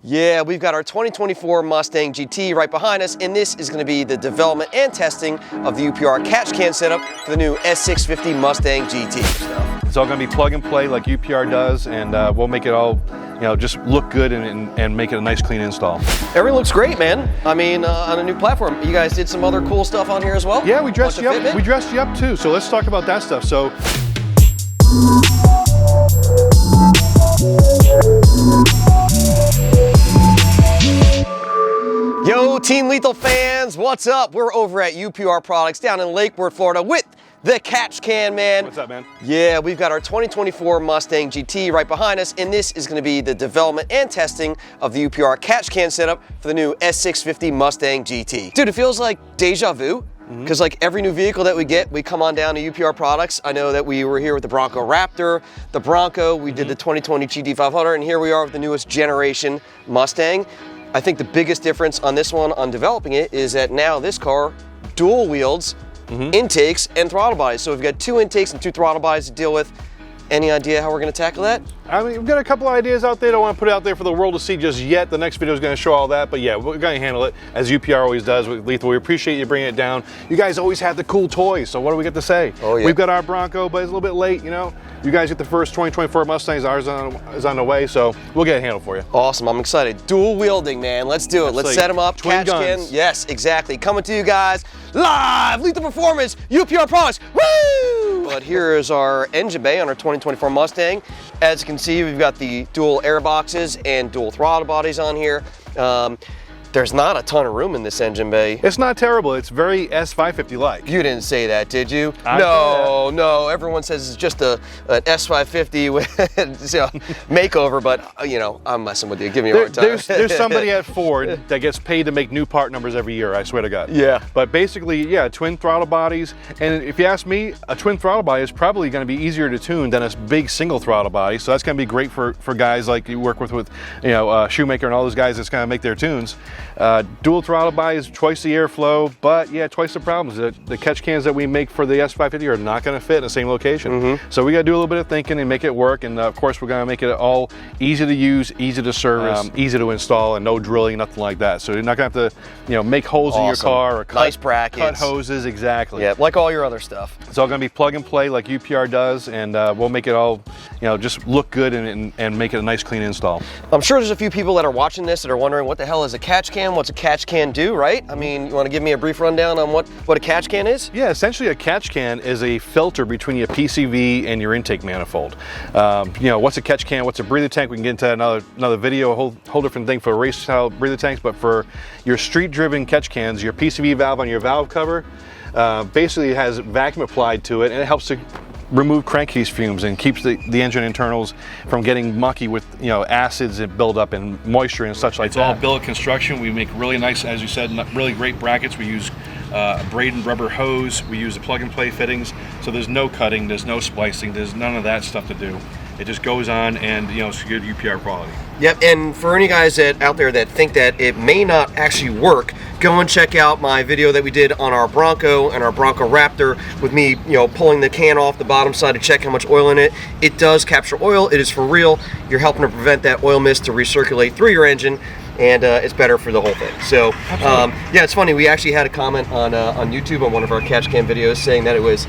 Yeah, we've got our 2024 Mustang GT right behind us, and this is going to be the development and testing of the UPR Catch Can setup for the new S650 Mustang GT. It's all going to be plug and play like UPR does, and we'll make it all, just look good and make it a nice, clean install. Everything looks great, man. I mean, on a new platform. You guys did some other cool stuff on here as well? Yeah, we dressed you up. We dressed you up too. So let's talk about that stuff. So. Yo, Team Lethal fans, what's up? We're over at UPR Products down in Lake Worth, Florida with the Catch Can, man. What's up, man? Yeah, we've got our 2024 Mustang GT right behind us, and this is going to be the development and testing of the UPR Catch Can setup for the new S650 Mustang GT. Dude, it feels like deja vu. Because like every new vehicle that we get, we come on down to UPR Products. I know that we were here with the Bronco Raptor, the Bronco, we did the 2020 GT500, and here we are with the newest generation Mustang. I think the biggest difference on this one, on developing it, is that now this car dual wields intakes and throttle bodies. So we've got 2 intakes and 2 throttle bodies to deal with. Any idea how we're going to tackle that? I mean, we've got a couple of ideas out there. Don't want to put it out there for the world to see just yet. The next video is going to show all that, but yeah, we're going to handle it as UPR always does with Lethal. We appreciate you bringing it down. You guys always have the cool toys, so what do we get to say? Oh, yeah. We've got our Bronco, but it's a little bit late, You guys get the first 2024 Mustangs. Ours is on the way, so we'll get it handled for you. Awesome, I'm excited. Dual wielding, man. Let's do it. Let's set them up. Twin guns. Can. Yes, exactly. Coming to you guys live, Lethal Performance, UPR Products. Woo! But here is our engine bay on our 2024 Mustang. As you can see, we've got the dual air boxes and dual throttle bodies on here. There's not a ton of room in this engine bay. It's not terrible. It's very S550-like. You didn't say that, did you? No. Everyone says it's just an S550 with makeover, but I'm messing with you. Give me a hard time. There's somebody at Ford that gets paid to make new part numbers every year, I swear to God. Yeah. But basically, yeah, twin throttle bodies. And if you ask me, a twin throttle body is probably going to be easier to tune than a big single throttle body. So that's going to be great for guys like you work with Shoemaker and all those guys that's going to make their tunes. Dual throttle bodies, twice the airflow, but yeah, twice the problems. The catch cans that we make for the S550 are not going to fit in the same location. So we got to do a little bit of thinking and make it work. And of course, we're going to make it all easy to use, easy to service, easy to install, and no drilling, nothing like that. So you're not going to have to, make holes in your car or nice brackets, cut hoses. Exactly. Yeah, like all your other stuff. It's all going to be plug and play like UPR does, and we'll make it all, just look good and make it a nice, clean install. I'm sure there's a few people that are watching this that are wondering what the hell is a catch can? What's a catch can do, right? I mean, you want to give me a brief rundown on what a catch can is? Yeah, essentially a catch can is a filter between your PCV and your intake manifold. What's a catch can? What's a breather tank? We can get into another video, a whole different thing for race style breather tanks, but for your street driven catch cans, your PCV valve on your valve cover basically has vacuum applied to it, and it helps to remove crankcase fumes and keeps the engine internals from getting mucky with acids that build up and moisture and such like that. It's all billet construction. We make really nice, as you said, really great brackets. We use a braided rubber hose. We use the plug and play fittings, so there's no cutting, there's no splicing, there's none of that stuff to do. It just goes on, and it's good UPR quality. Yep, and for any guys out there that think that it may not actually work, go and check out my video that we did on our Bronco and our Bronco Raptor with me, pulling the can off the bottom side to check how much oil in it. It does capture oil. It is for real. You're helping to prevent that oil mist to recirculate through your engine, and it's better for the whole thing. So, yeah, it's funny. We actually had a comment on YouTube on one of our catch can videos saying that it was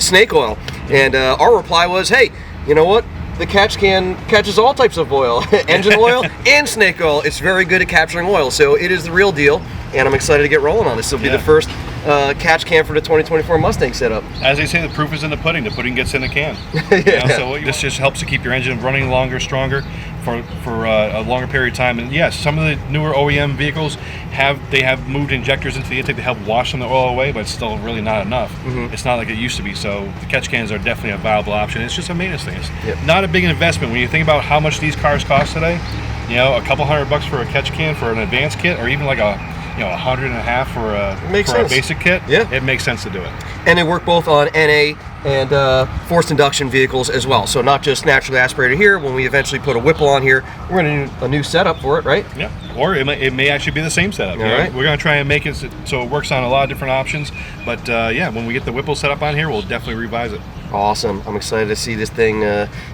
snake oil, and our reply was, hey, you know what? The catch can catches all types of oil, engine oil and snake oil. It's very good at capturing oil, so it is the real deal, and I'm excited to get rolling on this. This will be the first catch can for the 2024 Mustang setup. As they say, the proof is in the pudding. The pudding gets in the can. So this just helps to keep your engine running longer, stronger for a longer period of time. And yes, some of the newer OEM vehicles have moved injectors into the intake to help wash some of the oil away, but it's still really not enough. It's not like it used to be. So the catch cans are definitely a viable option. It's just a maintenance thing. It's not a big investment when you think about how much these cars cost today. A couple $100 for a catch can for an advanced kit, or even like a $150 for a basic kit. Yeah, it makes sense to do it. And they work both on NA and forced induction vehicles as well. So not just naturally aspirated here. When we eventually put a Whipple on here, we're going to do a new setup for it, right? Yeah. Or it may actually be the same setup. All right. We're going to try and make it so it works on a lot of different options. But yeah, when we get the Whipple set up on here, we'll definitely revise it. Awesome. I'm excited to see this thing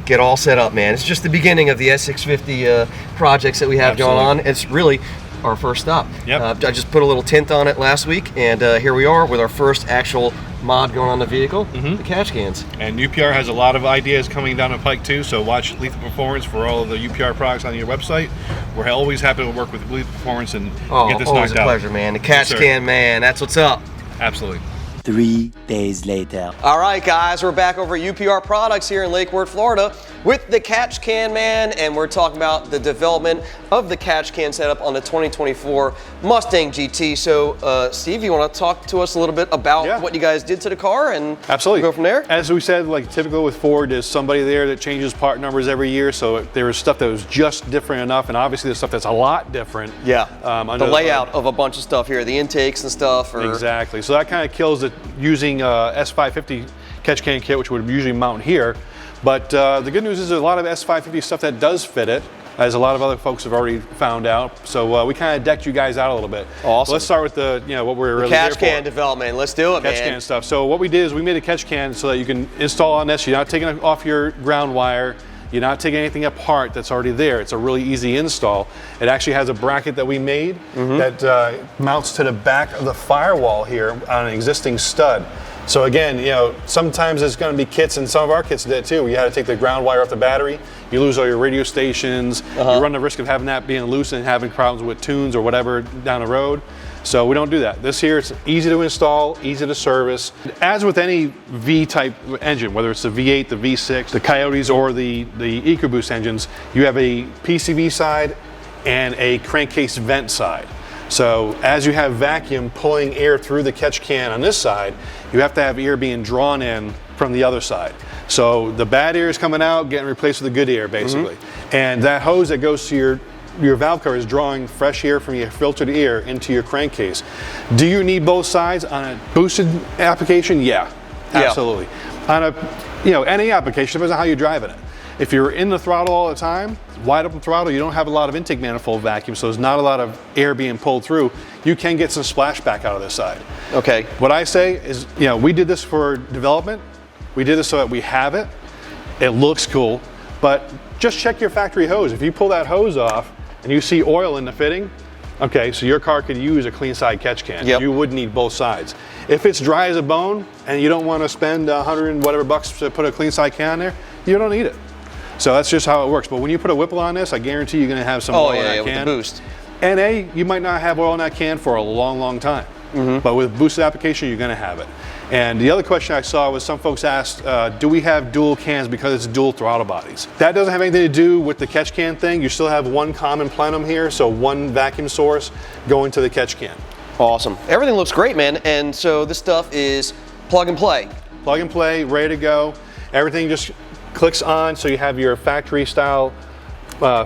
get all set up, man. It's just the beginning of the S650 projects that we have going on. It's really our first stop. Yep. I just put a little tint on it last week, and here we are with our first actual mod going on the vehicle, the Catch Cans. And UPR has a lot of ideas coming down the pike too, so watch Lethal Performance for all of the UPR products on your website. We're always happy to work with Lethal Performance and get this knocked out. Always a pleasure, man. The Catch Can, man, that's what's up. Absolutely. 3 days later. All right, guys, we're back over at UPR Products here in Lake Worth, Florida with the Catch Can, man, and we're talking about the development of the Catch Can setup on the 2024 Mustang GT. So, Steve, you want to talk to us a little bit about what you guys did to the car and go from there? As we said, like typical with Ford, there's somebody there that changes part numbers every year, so there was stuff that was just different enough, and obviously there's stuff that's a lot different. Yeah, the layout of a bunch of stuff here, the intakes and stuff. Exactly, so that kind of kills it using S550 Catch Can kit, which would usually mount here. But the good news is there's a lot of S550 stuff that does fit it, as a lot of other folks have already found out. So we kind of decked you guys out a little bit. Awesome. Let's start with the, what we're really Catch Can development. Let's do it, man. Catch Can stuff. So what we did is we made a Catch Can so that you can install on this. You're not taking it off your ground wire. You're not taking anything apart that's already there. It's a really easy install. It actually has a bracket that we made that mounts to the back of the firewall here on an existing stud. So again, sometimes there's going to be kits, and some of our kits did too. You had to take the ground wire off the battery. You lose all your radio stations. You run the risk of having that being loose and having problems with tunes or whatever down the road. So we don't do that. This here, it's easy to install, easy to service. As with any V-type engine, whether it's the V8, the V6, the Coyotes, or the EcoBoost engines, you have a PCV side and a crankcase vent side. So as you have vacuum pulling air through the Catch Can on this side, you have to have air being drawn in from the other side. So the bad air is coming out, getting replaced with the good air, basically. And that hose that goes to your valve cover is drawing fresh air from your filtered air into your crankcase. Do you need both sides on a boosted application? Yeah, absolutely. On a any application, depends on how you're driving it. If you're in the throttle all the time, wide open throttle, you don't have a lot of intake manifold vacuum, so there's not a lot of air being pulled through. You can get some splashback out of this side. Okay. What I say is, we did this for development. We did this so that we have it. It looks cool, but just check your factory hose. If you pull that hose off and you see oil in the fitting, okay, so your car could use a clean side Catch Can. You would need both sides. If it's dry as a bone and you don't want to spend $100 and whatever bucks to put a clean side can there, you don't need it. So that's just how it works. But when you put a Whipple on this, I guarantee you're going to have some oil in that can. With the boost. And you might not have oil in that can for a long, long time. But with boosted application, you're going to have it. And the other question I saw was some folks asked, do we have dual cans because it's dual throttle bodies? That doesn't have anything to do with the Catch Can thing. You still have one common plenum here, so one vacuum source going to the Catch Can. Awesome. Everything looks great, man. And so this stuff is plug and play. Plug and play, ready to go. Everything just clicks on, so you have your factory style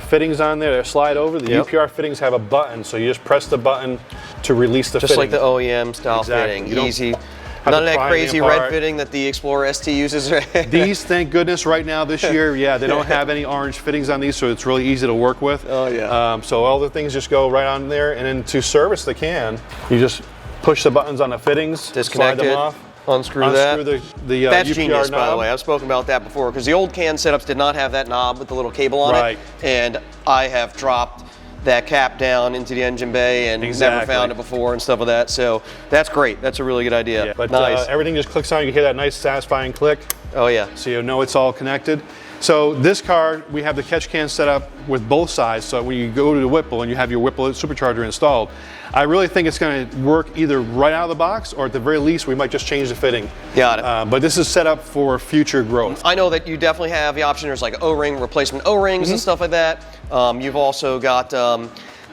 fittings on there that slide over. The UPR fittings have a button, so you just press the button to release the fitting. Just like the OEM style fitting, easy. None of that crazy red fitting that the Explorer ST uses. These, thank goodness, right now this year, they don't have any orange fittings on these, so it's really easy to work with. So all the things just go right on there, and then to service the can, you just push the buttons on the fittings, disconnect slide them it. off. Unscrew that. The That's UPR genius, knob. by the way. I've spoken about that before because the old can setups did not have that knob with the little cable on it. And I have dropped that cap down into the engine bay and never found it before and stuff like that. So that's great. That's a really good idea. But nice. Everything just clicks on. You hear that nice satisfying click. Oh yeah. So you know it's all connected. So this car, we have the Catch Can set up with both sides. So when you go to the Whipple and you have your Whipple supercharger installed, I really think it's going to work either right out of the box, or at the very least, we might just change the fitting. Got it. But this is set up for future growth. I know that you definitely have the option. There's like O-ring replacement O-rings and stuff like that. You've also got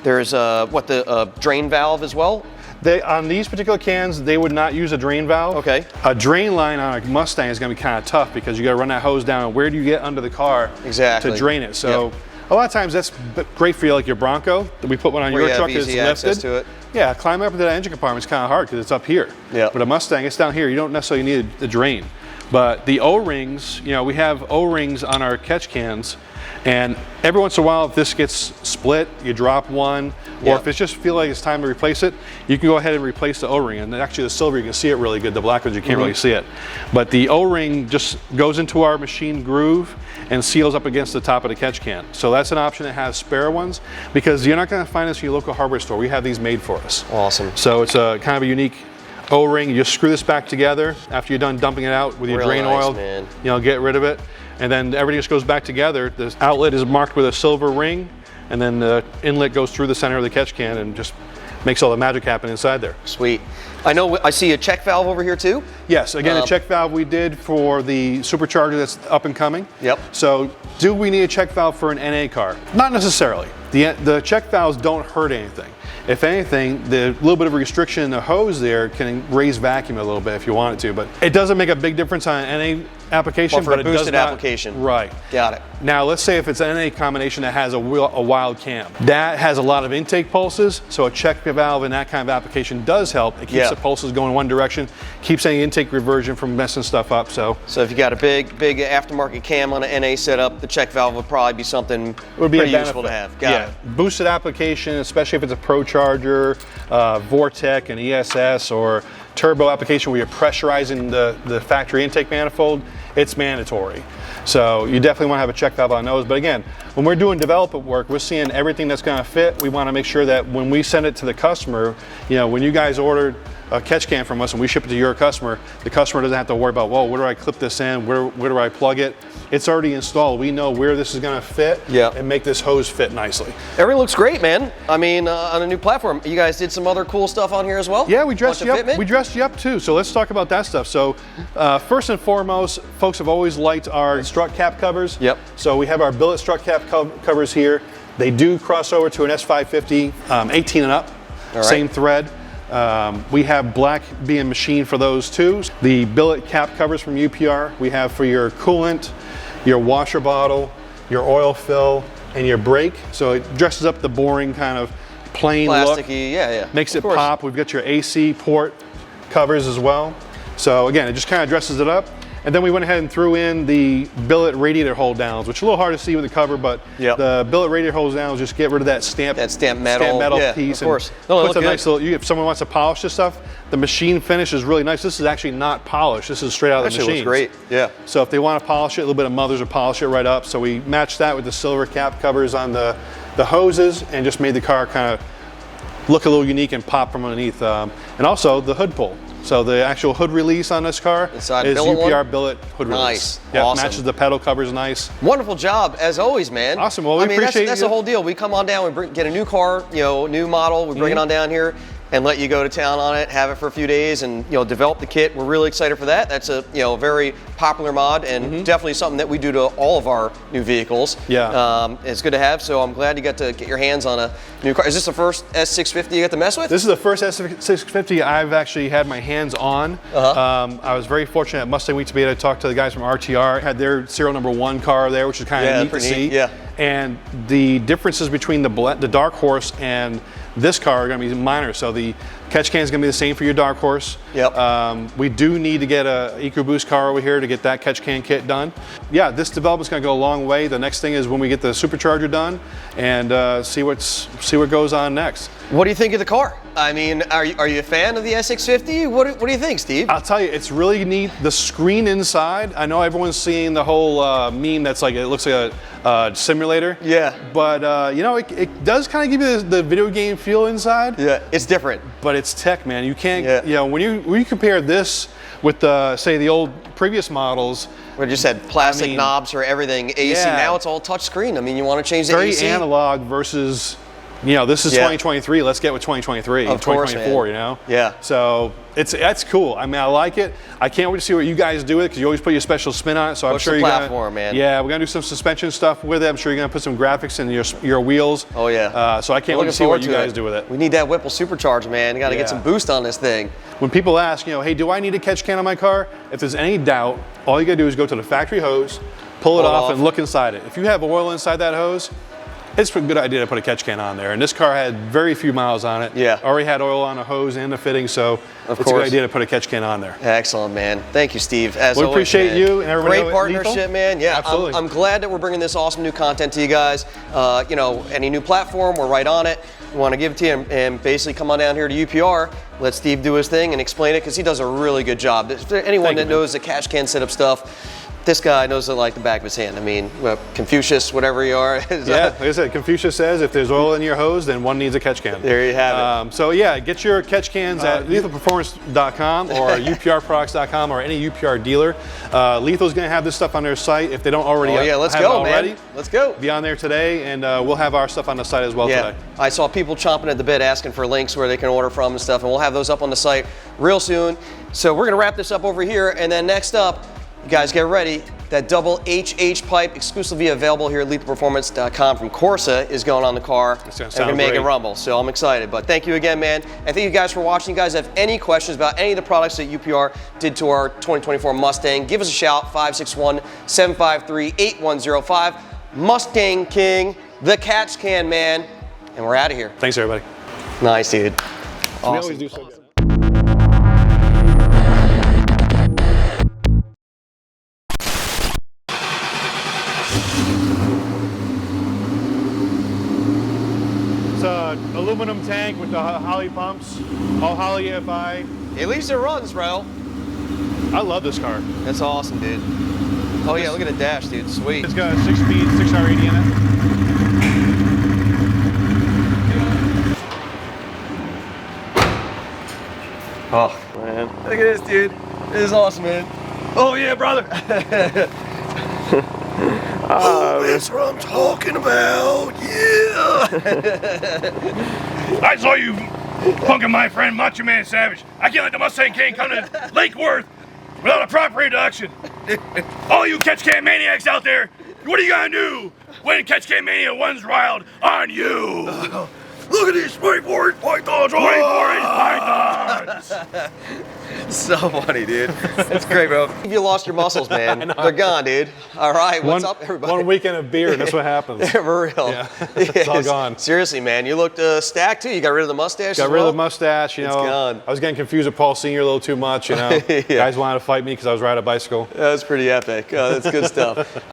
there's the drain valve as well. On these particular cans, they would not use a drain valve. Okay. A drain line on a Mustang is going to be kind of tough because you got to run that hose down. Where do you get under the car to drain it? So a lot of times that's great for like your Bronco. We put one on your truck that's lifted. To it. Yeah, climbing up into that engine compartment is kind of hard because it's up here. But a Mustang, it's down here. You don't necessarily need the drain. But the O-rings, you know, we have O-rings on our catch cans, and every once in a while, if this gets split, you drop one, or if it's just feel like it's time to replace it, you can go ahead and replace the O-ring. And actually the silver, you can see it really good. The black ones, you can't really see it. But the O-ring just goes into our machine groove and seals up against the top of the catch can. So that's an option that has spare ones, because you're not gonna find this in your local hardware store. We have these made for us. Awesome. So it's a kind of a unique O-ring. You just screw this back together after you're done dumping it out with your drain oil. Man. You know, get rid of it. And then everything just goes back together. The outlet is marked with a silver ring, and then the inlet goes through the center of the catch can and just makes all the magic happen inside there. Sweet. I know, I see a check valve over here too. Yes, again, a check valve we did for the supercharger that's up and coming. Yep. So do we need a check valve for an NA car? Not necessarily. The check valves don't hurt anything. If anything, the little bit of restriction in the hose there can raise vacuum a little bit if you want it to, but it doesn't make a big difference on an NA application. Well, for but a it does boosted not, application. Right. Got it. Now, let's say if it's an NA combination that has a wild cam. That has a lot of intake pulses, so a check valve in that kind of application does help. It keeps the pulses going one direction, keeps any intake reversion from messing stuff up. So if you got a big aftermarket cam on an NA setup, the check valve would probably be something pretty useful to have. Got it. Boosted application, especially if it's a Pro Charger, Vortec, and ESS, or turbo application where you're pressurizing the factory intake manifold, it's mandatory. So you definitely want to have a check valve on those. But again, when we're doing development work, we're seeing everything that's going to fit. We want to make sure that when we send it to the customer, you know, when you guys ordered a catch can from us and we ship it to your customer, the customer doesn't have to worry about, whoa, where do I clip this in? Where do I plug it? It's already installed. We know where this is going to fit and make this hose fit nicely. Everything looks great, man. I mean, on a new platform. You guys did some other cool stuff on here as well? Yeah, we dressed you up. We dressed you up too. So let's talk about that stuff. So first and foremost, folks have always liked our strut cap covers. Yep. So we have our billet strut cap covers here. They do cross over to an S550 18 and up. All right. Same thread. We have black being machined for those too. The billet cap covers from UPR we have for your coolant, your washer bottle, your oil fill, and your brake. So it dresses up the boring kind of plain look. Plasticky, Makes it pop. We've got your AC port covers as well. So again, it just kind of dresses it up. And then we went ahead and threw in the billet radiator hold downs, which is a little hard to see with the cover, but the billet radiator hold downs just get rid of that stamped metal piece. Of course. Puts a nice little, if someone wants to polish this stuff, the machine finish is really nice. This is actually not polished. This is straight out of the machine. Looks great. Yeah. So if they want to polish it, a little bit of Mothers will polish it right up. So we matched that with the silver cap covers on the hoses and just made the car kind of look a little unique and pop from underneath. And also the hood pull. So the actual hood release on this car is UPR billet hood release. Nice. Yeah, awesome. Matches the pedal covers nice. Wonderful job as always, man. Awesome. Well, we appreciate that's the whole deal. We come on down, we get a new car, you know, new model, we bring it on down here and let you go to town on it, have it for a few days, and develop the kit. We're really excited for that. That's a very popular mod, and definitely something that we do to all of our new vehicles. Yeah. It's good to have. So I'm glad you got to get your hands on a new car. Is this the first S650 you got to mess with? This is the first S650 I've actually had my hands on. I was very fortunate at Mustang Week to be able to talk to the guys from RTR. Had their serial number 1 car there, which is kind of neat to see. Yeah. And the differences between the Dark Horse and this car are going to be minor. So the catch can is going to be the same for your Dark Horse. Yep. We do need to get a EcoBoost car over here to get that catch can kit done. Yeah, this development's going to go a long way. The next thing is when we get the supercharger done and see what goes on next. What do you think of the car? I mean, are you a fan of the S650? What do you think, Steve? I'll tell you, it's really neat. The screen inside, I know everyone's seeing the whole meme that's like, it looks like a simulator. Yeah. But, it does kind of give you the video game feel inside. Yeah, it's different. But it's tech, man. You can't, when you compare this with say the old previous models. We just had plastic knobs for everything, AC. Yeah. Now it's all touch screen. I mean, you want to change the AC? Very analog versus, this is 2023. Let's get with 2023 and 2024, Yeah. So that's cool. I mean, I like it. I can't wait to see what you guys do with it because you always put your special spin on it. So I'm sure you're platform, man. Yeah, we're gonna do some suspension stuff with it. I'm sure you're gonna put some graphics in your wheels. Oh yeah. So I can't wait to see what you guys do with it. We need that Whipple supercharger, man. You got to get some boost on this thing. When people ask, hey, do I need a catch can on my car? If there's any doubt, all you gotta do is go to the factory hose, pull it off, and look inside it. If you have oil inside that hose, It's a good idea to put a catch can on there. And this car had very few miles on it. Yeah. Already had oil on the hose and the fitting, so it's a good idea to put a catch can on there. Excellent, man. Thank you, Steve. As we always, appreciate man. you and everybody. Great partnership, man. Yeah, absolutely. I'm glad that we're bringing this awesome new content to you guys. You know, any new platform, we're right on it. We want to give it to you and basically come on down here to UPR, let Steve do his thing and explain it because he does a really good job. If there anyone that knows the catch can setup stuff, this guy knows it like the back of his hand. I mean, Confucius, whatever you are. Yeah, like I said, Confucius says if there's oil in your hose, then one needs a catch can. There you have it. So yeah, get your catch cans at lethalperformance.com or UPRproducts.com or any UPR dealer. Lethal's going to have this stuff on their site if they don't already. Oh yeah, let's go, man. Let's go. Be on there today, and we'll have our stuff on the site as well today. I saw people chomping at the bit asking for links where they can order from and stuff, and we'll have those up on the site real soon. So we're going to wrap this up over here, and then next up, you guys get ready. That double HH pipe, exclusively available here at lethalperformance.com from Corsa, is going on the car. It's going to make it rumble, so I'm excited. But thank you again, man. And thank you guys for watching. You guys have any questions about any of the products that UPR did to our 2024 Mustang, give us a shout, 561-753-8105. Mustang King, the Catch Can, man. And we're out of here. Thanks, everybody. Nice, dude. Awesome. We always do so good. It's an aluminum tank with the Holley pumps, all Holley EFI. At least it runs, bro. I love this car. That's awesome, dude. Oh yeah, look at the dash, dude. Sweet. It's got a 6-speed, 6R80 in it. Oh, man. Look at this, dude. This is awesome, man. Oh, yeah, brother. Oh, that's what I'm talking about. Yeah. I saw you punking my friend Macho Man Savage. I can't let the Mustang King come to Lake Worth without a proper introduction. All you Catch Can maniacs out there, what are you gonna do when Catch Can Mania runs wild on you? Look at these 24-inch pythons! 24-inch pythons! So funny, dude. That's great, bro. You lost your muscles, man. They're gone, dude. All right, what's up, everybody? One weekend of beer, and that's what happens. Yeah, for real. Yeah, it's all gone. Seriously, man. You looked stacked, too. You got rid of the mustache Got rid of the mustache, you know. It's gone. I was getting confused with Paul Sr. a little too much, you know. Yeah. Guys wanted to fight me because I was riding a bicycle. That's pretty epic. That's good stuff.